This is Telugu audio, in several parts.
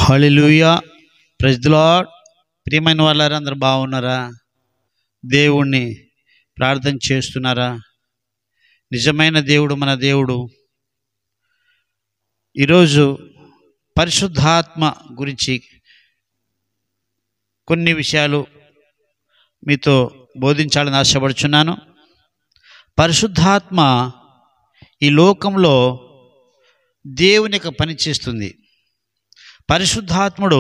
హల్లెలూయా. Praise the lord. ప్రియమైన వాళ్ళారా, అందరూ బాగున్నారా? దేవుణ్ణి ప్రార్థన చేస్తున్నారా? నిజమైన దేవుడు మన దేవుడు. ఈరోజు పరిశుద్ధాత్మ గురించి కొన్ని విషయాలు మీతో బోధించాలని ఆశపడుచున్నాను. పరిశుద్ధాత్మ ఈ లోకంలో దేవుని యొక్క పని చేస్తుంది. పరిశుద్ధాత్ముడు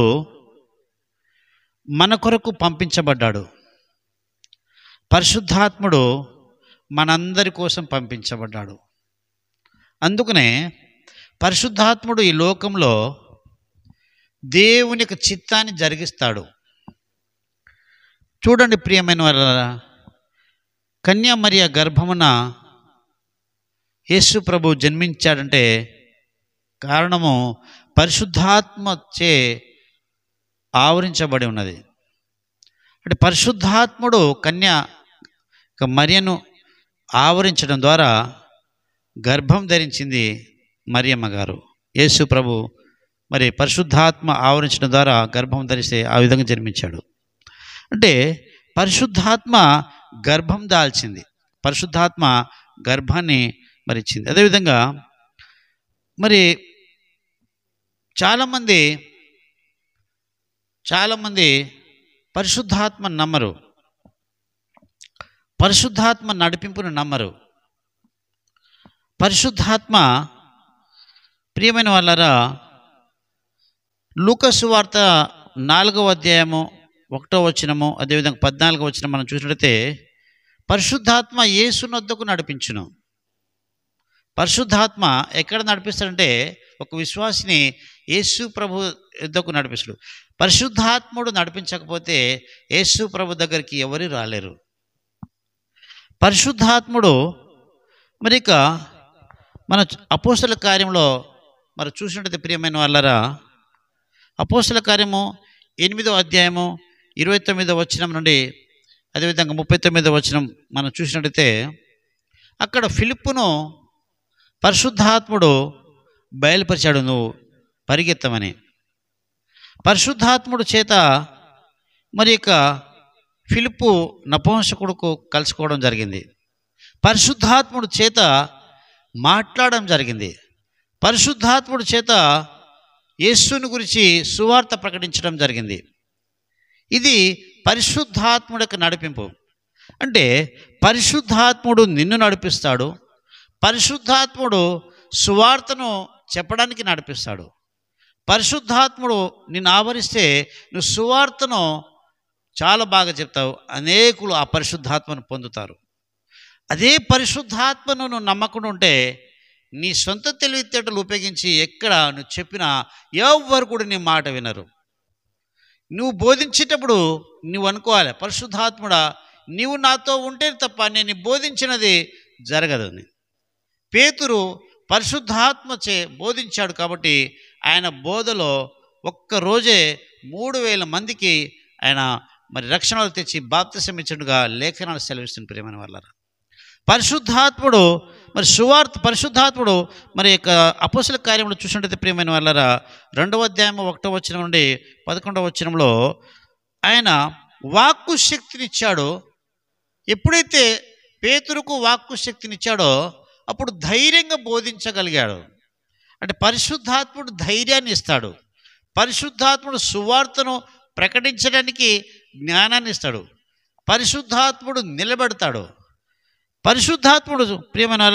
మన కొరకు పంపించబడ్డాడు. పరిశుద్ధాత్ముడు మనందరి కోసం పంపించబడ్డాడు. అందుకనే పరిశుద్ధాత్ముడు ఈ లోకంలో దేవుని యొక్క చిత్తాన్ని జరిగిస్తాడు. చూడండి ప్రియమైన వారా, కన్యామరియ గర్భమున యేసు ప్రభు జన్మించాడంటే కారణము పరిశుద్ధాత్మచే ఆవరించబడి ఉన్నది. అంటే పరిశుద్ధాత్ముడు మరియను ఆవరించడం ద్వారా గర్భం ధరించింది మరియమ్మ గారు. యేసు ప్రభు మరి పరిశుద్ధాత్మ ఆవరించడం ద్వారా గర్భం ధరిస్తే ఆ విధంగా జన్మించాడు. అంటే పరిశుద్ధాత్మ గర్భం దాల్చింది, పరిశుద్ధాత్మ గర్భాన్ని మరి ఇచ్చింది. అదేవిధంగా మరి చాలామంది పరిశుద్ధాత్మ నమ్మరు, పరిశుద్ధాత్మ నడిపింపును నమ్మరు. పరిశుద్ధాత్మ ప్రియమైన వాళ్ళారా, లూకా సువార్త 4వ అధ్యాయము 1వ వచనము, అదేవిధంగా 14వ వచనం మనం చూసినట్లయితే పరిశుద్ధాత్మ యేసునొద్దకు నడిపించును. పరిశుద్ధాత్మ ఎక్కడ నడిపిస్తాడంటే ఒక విశ్వాసిని యేసు ప్రభు యొద్దకు నడిపిస్తాడు. పరిశుద్ధాత్ముడు నడిపించకపోతే యేసు ప్రభు దగ్గరికి ఎవరు రాలేరు. పరిశుద్ధాత్ముడు మరి ఇక మన అపోస్తల కార్యంలో మరి చూసినట్లయితే ప్రియమైన వాళ్ళరా, అపోస్తల కార్యము 8వ అధ్యాయము 29వ వచనం నుండి అదేవిధంగా 39వ వచనం మనం చూసినట్లయితే అక్కడ ఫిలిప్పును పరిశుద్ధాత్ముడు బయలుపరిచాడు, నువ్వు పరిగెత్తమని. పరిశుద్ధాత్ముడు చేత మరి ఇక ఫిలిప్పు నపుంసకుడుకు కలుసుకోవడం జరిగింది. పరిశుద్ధాత్ముడు చేత మాట్లాడడం జరిగింది. పరిశుద్ధాత్ముడు చేత యేసుని గురించి సువార్త ప్రకటించడం జరిగింది. ఇది పరిశుద్ధాత్ముడి యొక్క నడిపింపు. అంటే పరిశుద్ధాత్ముడు నిన్ను నడిపిస్తాడు, పరిశుద్ధాత్ముడు సువార్తను చెప్పడానికి నడిపిస్తాడు. పరిశుద్ధాత్ముడు నిన్ను ఆవరిస్తే నువ్వు సువార్తను చాలా బాగా చెప్తావు, అనేకులు ఆ పరిశుద్ధాత్మను పొందుతారు. అదే పరిశుద్ధాత్మను నువ్వు నమ్మకుండా ఉంటే నీ సొంత తెలివితేటలు ఉపయోగించి ఎక్కడ నువ్వు చెప్పినా ఎవ్వరు కూడా నీ మాట వినరు. నువ్వు బోధించేటప్పుడు నువ్వు అనుకోవాలి, పరిశుద్ధాత్ముడా నీవు నాతో ఉంటే తప్ప నేను బోధించినది జరగదు. పేతురు పరిశుద్ధాత్మచే బోధించాడు కాబట్టి ఆయన బోధలో ఒక్కరోజే 3000 మందికి ఆయన మరి రక్షణలు తెచ్చి బాప్తిసం ఇచ్చినట్టుగా లేఖనాలు సెలవిస్తుంది. ప్రియమైన వాళ్ళారా, పరిశుద్ధాత్ముడు మరి పరిశుద్ధాత్ముడు మరి యొక్క అపోస్తల కార్యంలో చూసినట్టయితే ప్రియమైన వాళ్ళారా, 2వ అధ్యాయం 1వ వచనం నుండి 11వ వచనంలో ఆయన వాక్కు శక్తినిచ్చాడు. ఎప్పుడైతే పేతురుకు వాక్కు శక్తినిచ్చాడో అప్పుడు ధైర్యంగా బోధించగలిగాడు. అంటే పరిశుద్ధాత్ముడు ధైర్యాన్ని ఇస్తాడు, పరిశుద్ధాత్ముడు సువార్తను ప్రకటించడానికి జ్ఞానాన్ని ఇస్తాడు, పరిశుద్ధాత్ముడు నిలబెడతాడు. పరిశుద్ధాత్ముడు ప్రియమైన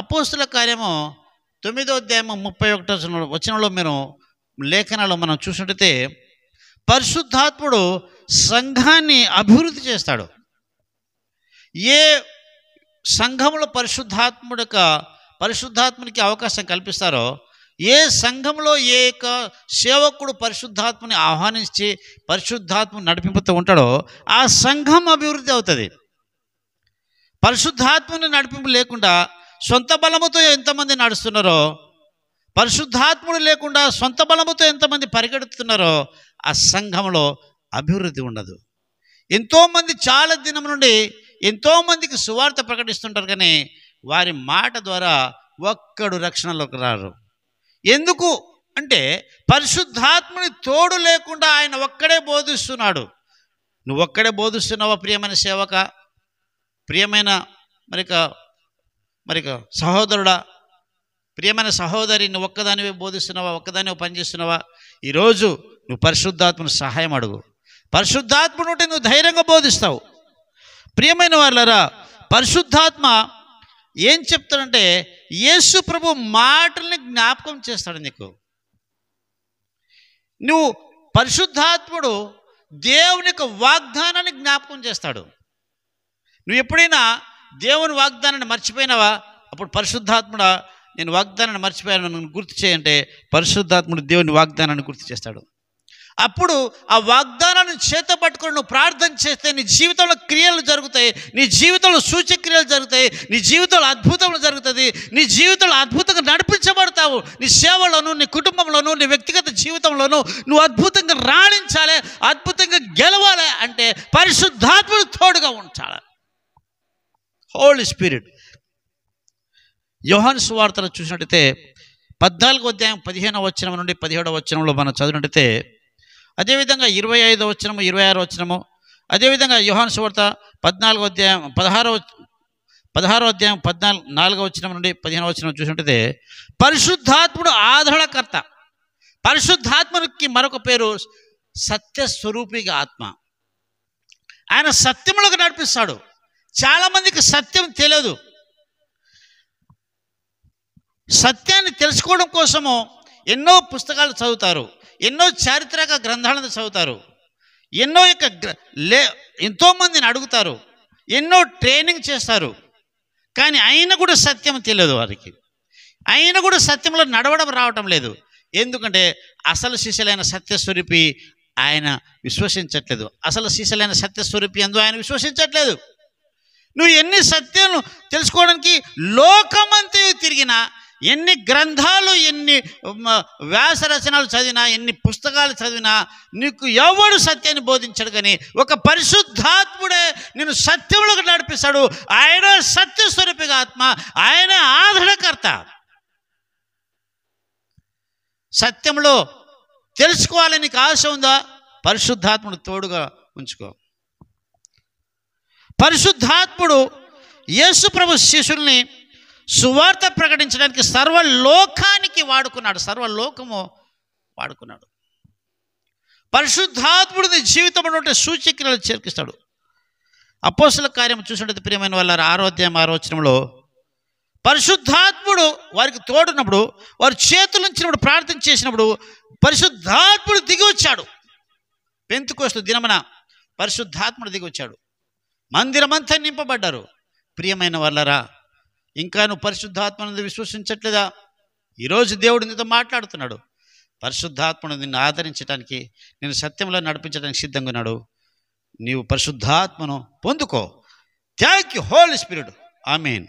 అపోస్తల కార్యము 9వ అధ్యాయము 31వ వచనంలో మీరు లేఖనాల్లో మనం చూసినట్టయితే పరిశుద్ధాత్ముడు సంఘాన్ని అభివృద్ధి చేస్తాడు. ఏ సంఘంలో పరిశుద్ధాత్మునికి అవకాశం కల్పిస్తారో, ఏ సంఘంలో ఏ యొక్క సేవకుడు పరిశుద్ధాత్మని ఆహ్వానించి పరిశుద్ధాత్మ నడిపింపుతూ ఉంటాడో ఆ సంఘం అభివృద్ధి అవుతుంది. పరిశుద్ధాత్మని నడిపింపు లేకుండా సొంత బలముతో ఎంతమంది నడుస్తున్నారో, పరిశుద్ధాత్ముడు లేకుండా సొంత బలముతో ఎంతమంది పరిగెడుతున్నారో ఆ సంఘంలో అభివృద్ధి ఉండదు. ఎంతోమంది చాలా దినం నుండి ఎంతోమందికి సువార్త ప్రకటిస్తుంటారు, కానీ వారి మాట ద్వారా ఒక్కడు రక్షణలోకి రారు. ఎందుకు అంటే పరిశుద్ధాత్ముని తోడు లేకుండా ఆయన ఒక్కడే బోధిస్తున్నాడు. నువ్వు ఒక్కడే బోధిస్తున్నావా ప్రియమైన సేవక, ప్రియమైన మరిక సహోదరుడా, ప్రియమైన సహోదరి, నువ్వు ఒక్కదానివే బోధిస్తున్నావా, ఒక్కదానివే పనిచేస్తున్నావా? ఈరోజు నువ్వు పరిశుద్ధాత్మను సహాయం అడుగు. పరిశుద్ధాత్ముడు ఉంటే నువ్వు ధైర్యంగా బోధిస్తావు. ప్రియమైన వాళ్ళరా, పరిశుద్ధాత్మ ఏం చెప్తాడంటే యేసు ప్రభు మాటల్ని జ్ఞాపకం చేస్తాడు నీకు. నువ్వు పరిశుద్ధాత్ముడు దేవుని యొక్క వాగ్దానాన్ని జ్ఞాపకం చేస్తాడు. నువ్వు ఎప్పుడైనా దేవుని వాగ్దానాన్ని మర్చిపోయినావా? అప్పుడు పరిశుద్ధాత్ముడా నేను వాగ్దానాన్ని మర్చిపోయాను నన్ను గుర్తు చేయంటే పరిశుద్ధాత్ముడు దేవుని వాగ్దానాన్ని గుర్తు చేస్తాడు. అప్పుడు ఆ వాగ్దానాన్ని చేత పట్టుకొని నువ్వు ప్రార్థన చేస్తే నీ జీవితంలో క్రియలు జరుగుతాయి, నీ జీవితంలో సూచక్రియలు జరుగుతాయి, నీ జీవితంలో అద్భుతములు జరుగుతుంది, నీ జీవితంలో అద్భుతంగా నడిపించబడతావు. నీ సేవలోను, నీ కుటుంబంలోను, నీ వ్యక్తిగత జీవితంలోను నువ్వు అద్భుతంగా రాణించాలి, అద్భుతంగా గెలవాలి అంటే పరిశుద్ధాత్ముడు తోడుగా ఉంచాలి. హోలీ స్పిరిట్. యోహాను సువార్తను చూసినట్టయితే 14వ అధ్యాయం 15వ వచనం నుండి 17వ వచనంలో మనం చదివినట్టయితే, అదేవిధంగా 25వ వచనము 26వ వచనము, అదేవిధంగా యోహాను సువార్త 16వ అధ్యాయం 16వ అధ్యాయం 4వ వచనం నుండి 15వ వచనం చూసినట్టయితే పరిశుద్ధాత్ముడు ఆదరణకర్త. పరిశుద్ధాత్మకి మరొక పేరు సత్యస్వరూపిగా ఆత్మ. ఆయన సత్యములకు నడిపిస్తాడు. చాలామందికి సత్యం తెలియదు. సత్యాన్ని తెలుసుకోవడం కోసము ఎన్నో పుస్తకాలు చదువుతారు, ఎన్నో చారిత్రక గ్రంథాలను చదువుతారు, ఎంతోమందిని అడుగుతారు, ఎన్నో ట్రైనింగ్ చేస్తారు. కానీ అయినా కూడా సత్యం తెలియదు వారికి. అయినా కూడా సత్యంలో నడవడం రావటం లేదు. ఎందుకంటే అసలు శిష్యులైన సత్యస్వరూపి ఆయన విశ్వసించట్లేదు. అసలు శిష్యులైన సత్యస్వరూపి అందు ఆయన విశ్వసించట్లేదు. నువ్వు ఎన్ని సత్యాలను తెలుసుకోవడానికి లోకమంతయు తిరిగినా, ఎన్ని గ్రంథాలు, ఎన్ని వ్యాస రచనలు చదివినా, ఎన్ని పుస్తకాలు చదివినా నీకు ఎవడు సత్యాన్ని బోధించాడు. కానీ ఒక పరిశుద్ధాత్ముడే నిన్ను సత్యములకు నడిపిస్తాడు. ఆయన సత్యస్వరూపిగా ఆత్మ, ఆయన ఆదరణకర్త. సత్యంలో తెలుసుకోవాలని నీకు ఆశ ఉందా? పరిశుద్ధాత్ముడు తోడుగా ఉంచుకో. పరిశుద్ధాత్ముడు యేసు ప్రభు శిష్యుల్ని సువార్త ప్రకటించడానికి సర్వలోకానికి వాడుకున్నాడు. సర్వలోకము వాడుకున్నాడు. పరిశుద్ధాత్ముడు నీ జీవితంలో ఉంటే సూచక్రియలు చేర్కిస్తాడు. అపోస్తల కార్యం చూసినట్టు ప్రియమైన వాళ్ళ 6వ అధ్యాయం 6వ వచనంలో పరిశుద్ధాత్ముడు వారికి తోడున్నప్పుడు, వారు చేతులు ఉంచినప్పుడు, ప్రార్థన చేసినప్పుడు పరిశుద్ధాత్ముడు దిగి వచ్చాడు. పెంతెకోస్తు దినమున పరిశుద్ధాత్ముడు దిగి వచ్చాడు. మందిరమంతా నింపబడ్డారు. ప్రియమైన వాళ్ళరా, ఇంకా నువ్వు పరిశుద్ధాత్మను విశ్వసించట్లేదా? ఈరోజు దేవుడు నీతో మాట్లాడుతున్నాడు. పరిశుద్ధాత్మను నిన్ను ఆదరించడానికి, నేను సత్యంలో నడిపించడానికి సిద్ధంగా ఉన్నాడు. నీవు పరిశుద్ధాత్మను పొందుకో. Thank you holy spirit. Amen.